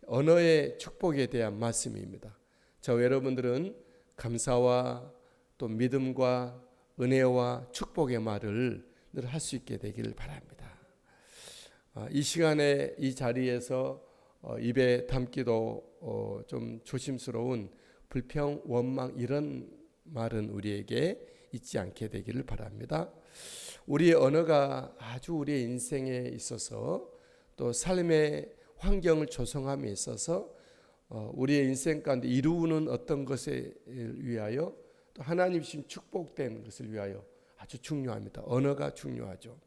언어의 축복에 대한 말씀입니다. 저와 여러분들은 감사와 또 믿음과 은혜와 축복의 말을 늘 할 수 있게 되기를 바랍니다. 이 시간에 이 자리에서 입에 담기도 좀 조심스러운 불평, 원망 이런 말은 우리에게 있지 않게 되기를 바랍니다. 우리의 언어가 아주 우리의 인생에 있어서 또 삶의 환경을 조성함에 있어서 우리의 인생 가운데 이루는 어떤 것에 위하여 또 하나님 주신 축복된 것을 위하여 아주 중요합니다. 언어가 중요하죠.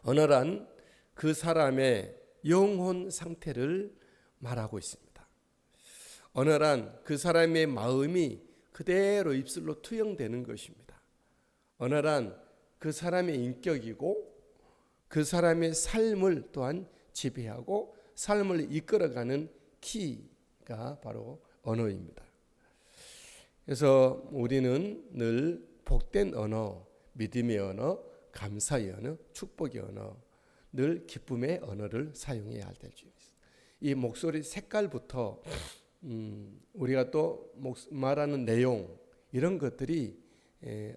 언어란 그 사람의 영혼 상태를 말하고 있습니다. 언어란 그 사람의 마음이 그대로 입술로 투영되는 것입니다. 언어란 그 사람의 인격이고 그 사람의 삶을 또한 지배하고 삶을 이끌어가는 키가 바로 언어입니다. 그래서 우리는 늘 복된 언어, 믿음의 언어, 감사의 언어, 축복의 언어, 늘 기쁨의 언어를 사용해야 할 줄 있습니다. 이 목소리 색깔부터 우리가 또 말하는 내용 이런 것들이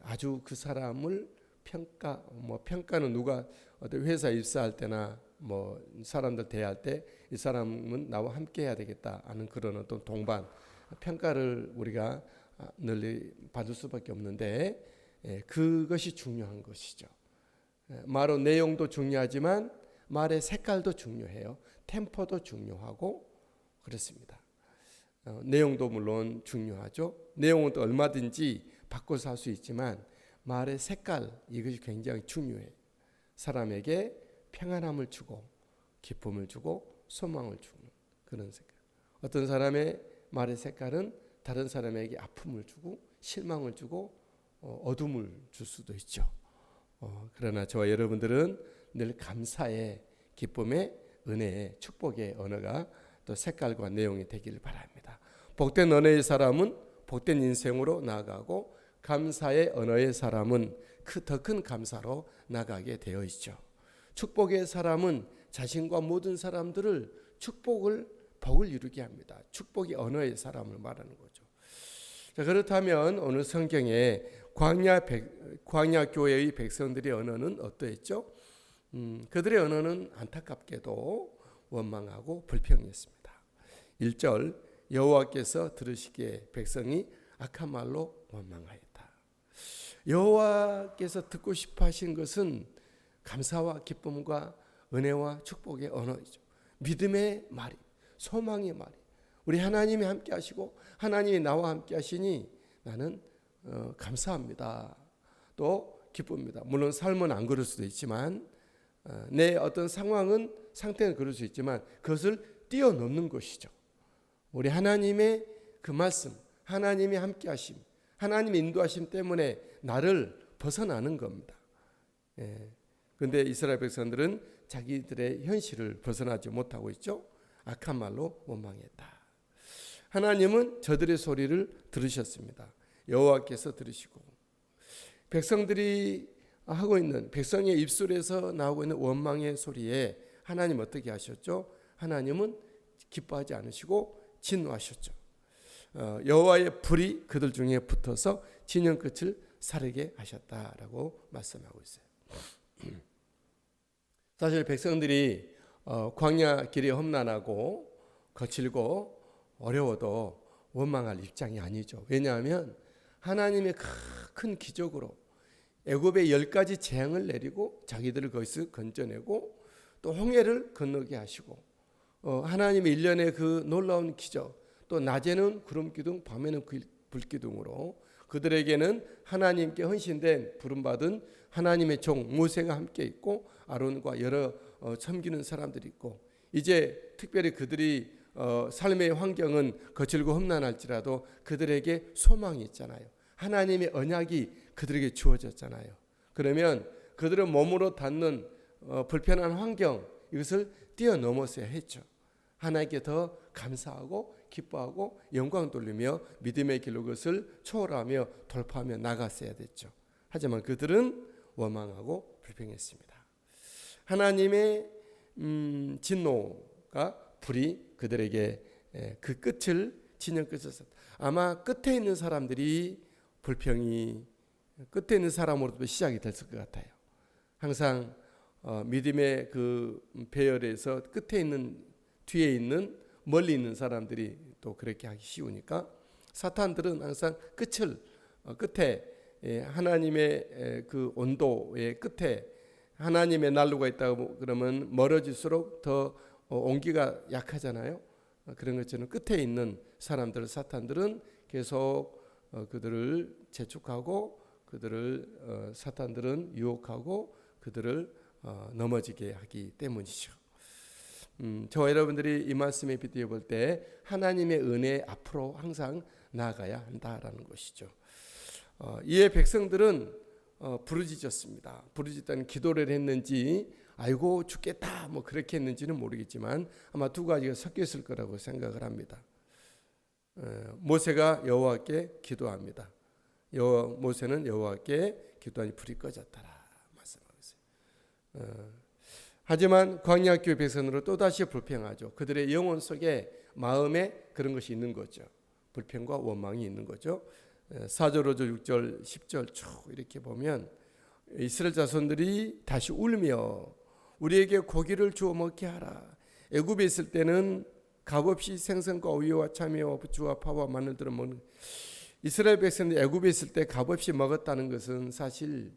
아주 그 사람을 평가는 누가 어떤 회사 입사할 때나 뭐 사람들 대할 때 이 사람은 나와 함께 해야 되겠다 하는 그런 어떤 동반 평가를 우리가 늘 받을 수밖에 없는데 그것이 중요한 것이죠. 말의 내용도 중요하지만 말의 색깔도 중요해요. 템포도 중요하고 그렇습니다. 내용도 물론 중요하죠. 내용은 또 얼마든지 바꿔서 할 수 있지만 말의 색깔 이것이 굉장히 중요해요. 사람에게 평안함을 주고 기쁨을 주고 소망을 주는 그런 색깔. 어떤 사람의 말의 색깔은 다른 사람에게 아픔을 주고 실망을 주고 어둠을 줄 수도 있죠. 그러나 저와 여러분들은 늘 감사의 기쁨의 은혜의 축복의 언어가 또 색깔과 내용이 되기를 바랍니다. 복된 언어의 사람은 복된 인생으로 나아가고 감사의 언어의 사람은 더 큰 감사로 나가게 되어 있죠. 축복의 사람은 자신과 모든 사람들을 복을 이루게 합니다. 축복의 언어의 사람을 말하는 거죠. 자, 그렇다면 오늘 성경에 광야 교회의 백성들의 언어는 어떠했죠? 그들의 언어는 안타깝게도 원망하고 불평했습니다. 1절 여호와께서 들으시기에 백성이 악한 말로 원망하였다. 여호와께서 듣고 싶어 하신 것은 감사와 기쁨과 은혜와 축복의 언어이죠. 믿음의 말이, 소망의 말이. 우리 하나님이 함께 하시고 하나님이 나와 함께 하시니 나는 감사합니다. 또 기쁩니다. 물론 삶은 안 그럴 수도 있지만 내 어떤 상태는 그럴 수 있지만 그것을 뛰어넘는 것이죠. 우리 하나님의 그 말씀, 하나님이 함께 하심, 하나님의 인도하심 때문에 나를 벗어나는 겁니다. 그런데 이스라엘 백성들은 자기들의 현실을 벗어나지 못하고 있죠. 악한 말로 원망했다. 하나님은 저들의 소리를 들으셨습니다. 여호와께서 들으시고 백성들이 하고 있는 백성의 입술에서 나오고 있는 원망의 소리에 하나님 어떻게 하셨죠? 하나님은 기뻐하지 않으시고 진노하셨죠. 여호와의 불이 그들 중에 붙어서 진영 끝을 사르게 하셨다라고 말씀하고 있어요. 사실 백성들이 광야 길이 험난하고 거칠고 어려워도 원망할 입장이 아니죠. 왜냐하면 하나님의 큰 기적으로 애굽에 10가지 재앙을 내리고 자기들을 거기서 건져내고 또 홍해를 건너게 하시고 하나님의 일련의 그 놀라운 기적, 또 낮에는 구름기둥 밤에는 불기둥으로 그들에게는 하나님께 헌신된 부름받은 하나님의 종 모세가 함께 있고 아론과 여러 섬기는 사람들이 있고 이제 특별히 그들이 삶의 환경은 거칠고 험난할지라도 그들에게 소망이 있잖아요. 하나님의 언약이 그들에게 주어졌잖아요. 그러면 그들의 몸으로 닿는 불편한 환경 이것을 뛰어넘었어야 했죠. 하나님께 더 감사하고 기뻐하고 영광 돌리며 믿음의 길로 그것을 초월하며 돌파하며 나갔어야 됐죠. 하지만 그들은 원망하고 불평했습니다. 하나님의 진노가 불이 그들에게 그 끝을 진영 끝을 아마 끝에 있는 사람들이 불평이 끝에 있는 사람으로부터 시작이 됐을 것 같아요. 항상 믿음의 그 배열에서 끝에 있는 뒤에 있는 멀리 있는 사람들이 또 그렇게 하기 쉬우니까 사탄들은 항상 끝에 하나님의 그 온도의 끝에 하나님의 난로가 있다고 그러면 멀어질수록 더 온기가 약하잖아요. 그런 것처럼 끝에 있는 사람들 사탄들은 계속 그들을 재촉하고 그들을 사탄들은 유혹하고 그들을 넘어지게 하기 때문이죠. 저와 여러분들이 이 말씀에 비추어 볼 때 하나님의 은혜 앞으로 항상 나아가야 한다라는 것이죠. 이에 백성들은 부르짖었습니다. 부르짖다는 기도를 했는지 아이고 죽겠다 뭐 그렇게 했는지는 모르겠지만 아마 두 가지가 섞여 있을 거라고 생각을 합니다. 모세가 여호와께 기도합니다. 모세는 여호와께 기도하니 불이 꺼졌더라 말씀하고 있어요. 하지만 광야 교회 백성으로 또다시 불평하죠. 그들의 영혼 속에 마음에 그런 것이 있는 거죠. 불평과 원망이 있는 거죠. 4절, 5절, 6절, 10절 쭉 이렇게 보면 이스라엘 자손들이 다시 울며 우리에게 고기를 주어 먹게 하라. 애굽에 있을 때는 값없이 생선과 우유와 참외와 부추와 파와 마늘들을 먹는 이스라엘 백성들이 애굽에 있을 때 값없이 먹었다는 것은 사실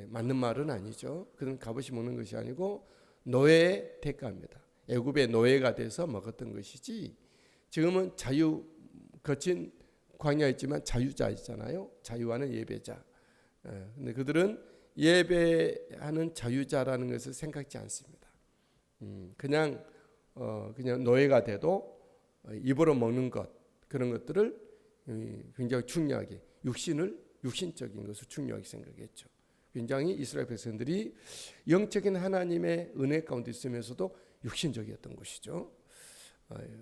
맞는 말은 아니죠. 그건 값없이 먹는 것이 아니고 노예의 대가입니다. 애굽의 노예가 돼서 먹었던 것이지 지금은 거친 광야있지만 자유자이잖아요. 자유하는 예배자. 근데 그들은 예배하는 자유자라는 것을 생각지 않습니다. 그냥 노예가 돼도 입으로 먹는 것 그런 것들을 굉장히 중요하게 육신적인 것을 중요하게 생각했죠. 굉장히 이스라엘 백성들이 영적인 하나님의 은혜 가운데 있으면서도 육신적이었던 것이죠.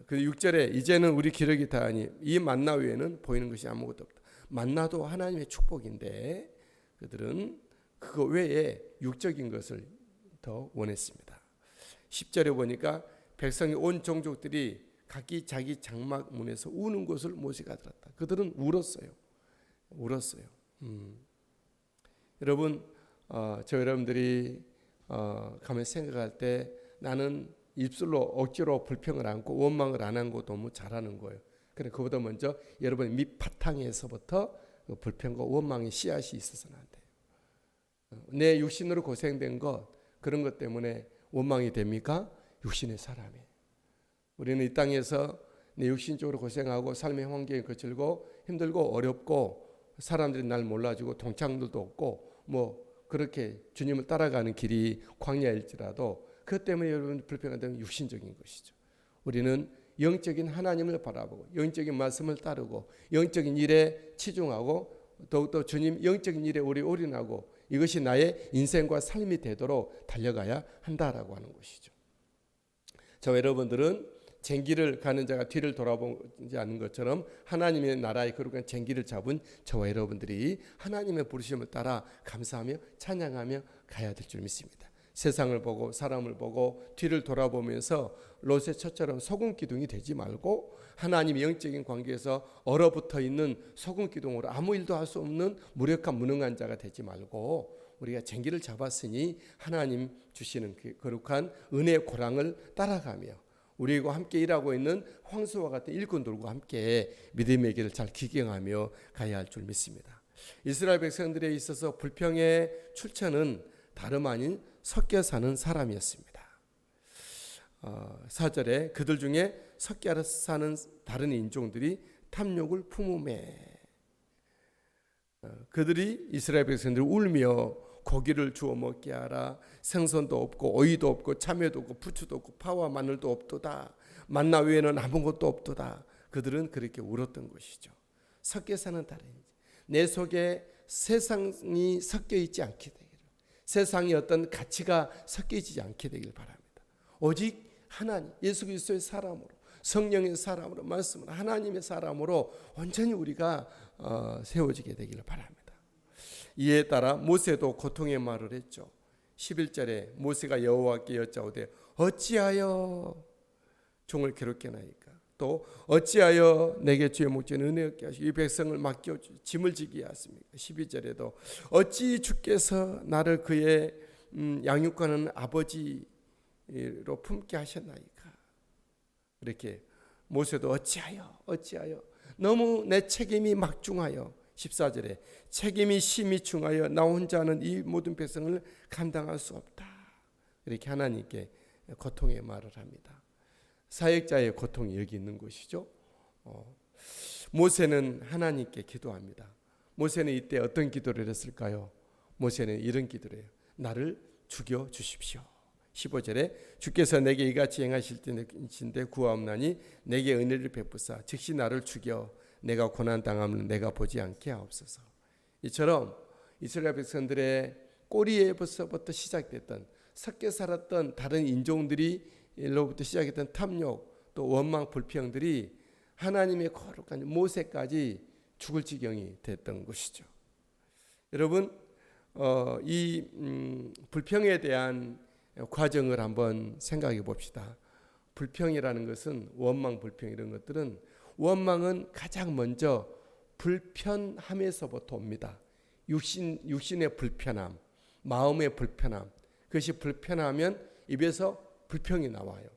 그 6절에 이제는 우리 기력이 다하니 이 만나 외에는 보이는 것이 아무것도 없다. 만나도 하나님의 축복인데 그들은 그거 외에 육적인 것을 더 원했습니다. 10절에 보니까 백성이 온 종족들이 각기 자기 장막 문에서 우는 것을 모세가 들었다. 그들은 울었어요. 여러분, 저 여러분들이 가만 생각할 때 나는 입술로 억지로 불평을 안고 원망을 안 한 거 너무 잘하는 거예요. 그래 그보다 먼저 여러분 밑바탕에서부터 그 불평과 원망의 씨앗이 있어서는 안 돼요. 내 육신으로 고생된 것 그런 것 때문에 원망이 됩니까? 육신의 사람이에요. 우리는 이 땅에서 내 육신적으로 고생하고 삶의 환경이 거칠고 힘들고 어렵고 사람들이 날 몰라주고 동창들도 없고 뭐 그렇게 주님을 따라가는 길이 광야일지라도 그 때문에 여러분 불평한다면 육신적인 것이죠. 우리는 영적인 하나님을 바라보고 영적인 말씀을 따르고 영적인 일에 치중하고 더욱더 주님 영적인 일에 우리 올인하고 이것이 나의 인생과 삶이 되도록 달려가야 한다라고 하는 것이죠. 저와 여러분들은 쟁기를 가는 자가 뒤를 돌아보지 않는 것처럼 하나님의 나라의 거룩한 쟁기를 잡은 저와 여러분들이 하나님의 부르심을 따라 감사하며 찬양하며 가야 될 줄 믿습니다. 세상을 보고 사람을 보고 뒤를 돌아보면서 롯의 처처럼 소금 기둥이 되지 말고 하나님의 영적인 관계에서 얼어붙어 있는 소금 기둥으로 아무 일도 할 수 없는 무력한 무능한 자가 되지 말고 우리가 쟁기를 잡았으니 하나님 주시는 그 거룩한 은혜의 고랑을 따라가며 우리와 함께 일하고 있는 황소와 같은 일꾼들과 함께 믿음의 길을 잘 기경하며 가야 할 줄 믿습니다. 이스라엘 백성들에 있어서 불평의 출처는 다름 아닌 섞여 사는 사람이었습니다. 4절에 그들 중에 섞여 사는 다른 인종들이 탐욕을 품음에 그들이 이스라엘 백성들이 울며 고기를 주워 먹게 하라. 생선도 없고 오이도 없고 참외도 없고 부추도 없고 파와 마늘도 없도다. 만나 외에는 아무것도 없도다. 그들은 그렇게 울었던 것이죠. 섞여 사는 다른 내 속에 세상이 섞여 있지 않게 되기를, 세상의 어떤 가치가 섞여 있지 않게 되길 바랍니다. 오직 하나님 예수 그리스도의 사람으로 성령의 사람으로 말씀으로 하나님의 사람으로 온전히 우리가 세워지게 되기를 바랍니다. 이에 따라 모세도 고통의 말을 했죠. 11절에 모세가 여호와께 여짜오되 어찌하여 종을 괴롭게 하나이까. 또 어찌하여 내게 주의 목전 은혜 없게 하시고 이 백성을 맡겨 짐을 지게 하십니까? 12절에도 어찌 주께서 나를 그의 양육하는 아버지로 품게 하셨나이까. 이렇게 모세도 어찌하여 너무 내 책임이 막중하여 14절에 책임이 심히 중하여 나 혼자는 이 모든 백성을 감당할 수 없다. 이렇게 하나님께 고통의 말을 합니다. 사역자의 고통이 여기 있는 것이죠. 모세는 하나님께 기도합니다. 모세는 이때 어떤 기도를 했을까요? 모세는 이런 기도를 해요. 나를 죽여 주십시오. 15절에 주께서 내게 이같이 행하실 때인데 구하옵나니 내게 은혜를 베푸사 즉시 나를 죽여 내가 고난당함을 내가 보지 않게 하옵소서. 이처럼 이스라엘 백성들의 꼬리에서부터 시작됐던 섞여 살았던 다른 인종들이로부터 시작했던 탐욕 또 원망 불평들이 하나님의 거룩한 모세까지 죽을 지경이 됐던 것이죠. 여러분 이 불평에 대한 과정을 한번 생각해 봅시다. 불평이라는 것은 원망 불평 이런 것들은 원망은 가장 먼저 불편함에서부터 옵니다. 육신의 불편함, 마음의 불편함. 그것이 불편하면 입에서 불평이 나와요.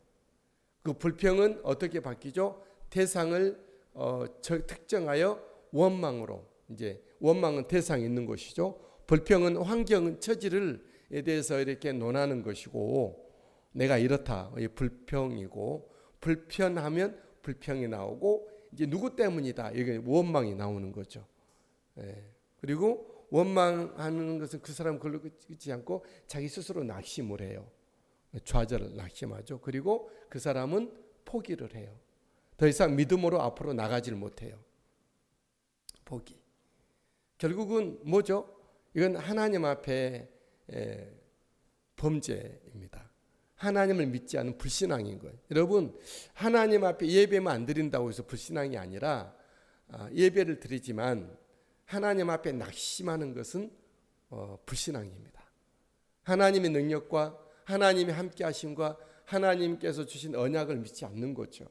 그 불평은 어떻게 바뀌죠? 대상을 특정하여 원망으로 이제 원망은 대상이 있는 것이죠. 불평은 환경은 처지를 에 대해서 이렇게 논하는 것이고 내가 이렇다 불평이고 불편하면 불평이 나오고 이제 누구 때문이다 이게 원망이 나오는 거죠. 그리고 원망하는 것은 그 사람 걸로 끝이지 않고 자기 스스로 낙심을 해요. 좌절을 낙심하죠. 그리고 그 사람은 포기를 해요. 더 이상 믿음으로 앞으로 나가질 못해요. 포기. 결국은 뭐죠? 이건 하나님 앞에 범죄입니다. 하나님을 믿지 않은 불신앙인 거예요. 여러분 하나님 앞에 예배만 안 드린다고 해서 불신앙이 아니라 예배를 드리지만 하나님 앞에 낙심하는 것은 불신앙입니다. 하나님의 능력과 하나님의 함께 하심과 하나님께서 주신 언약을 믿지 않는 거죠.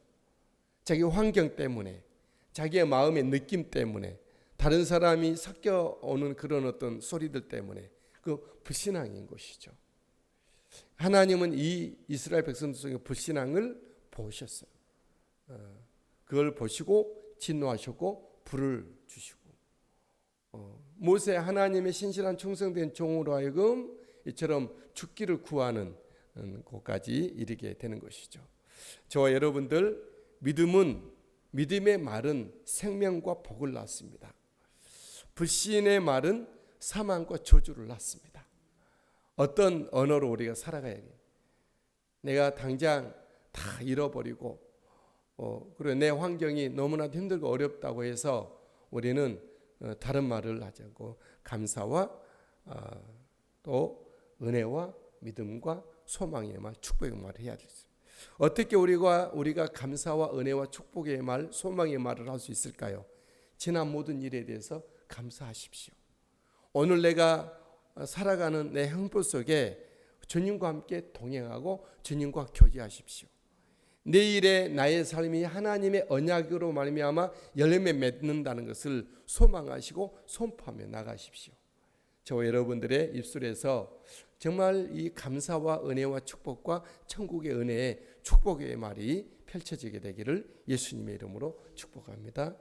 자기 환경 때문에 자기의 마음의 느낌 때문에 다른 사람이 섞여오는 그런 어떤 소리들 때문에 그 불신앙인 것이죠. 하나님은 이 이스라엘 백성들 속의 불신앙을 보셨어요. 그걸 보시고 진노하셨고 불을 주시고 모세 하나님의 신실한 충성된 종으로 하여금 이처럼 죽기를 구하는 곳까지 이르게 되는 것이죠. 저와 여러분들 믿음의 말은 생명과 복을 낳습니다. 불신의 말은 사망과 저주를 낳습니다. 어떤 언어로 우리가 살아가야 돼요. 내가 당장 다 잃어버리고 그리고 내 환경이 너무나도 힘들고 어렵다고 해서 우리는 다른 말을 하지 않고 감사와 또 은혜와 믿음과 소망의 말, 축복의 말을 해야 되죠. 어떻게 우리가 감사와 은혜와 축복의 말, 소망의 말을 할 수 있을까요? 지난 모든 일에 대해서 감사하십시오. 오늘 내가 살아가는 내 형편 속에 주님과 함께 동행하고 주님과 교제하십시오. 내일의 나의 삶이 하나님의 언약으로 말미암아 열매 맺는다는 것을 소망하시고 선포하며 나가십시오. 저와 여러분들의 입술에서 정말 이 감사와 은혜와 축복과 천국의 은혜의 축복의 말이 펼쳐지게 되기를 예수님의 이름으로 축복합니다.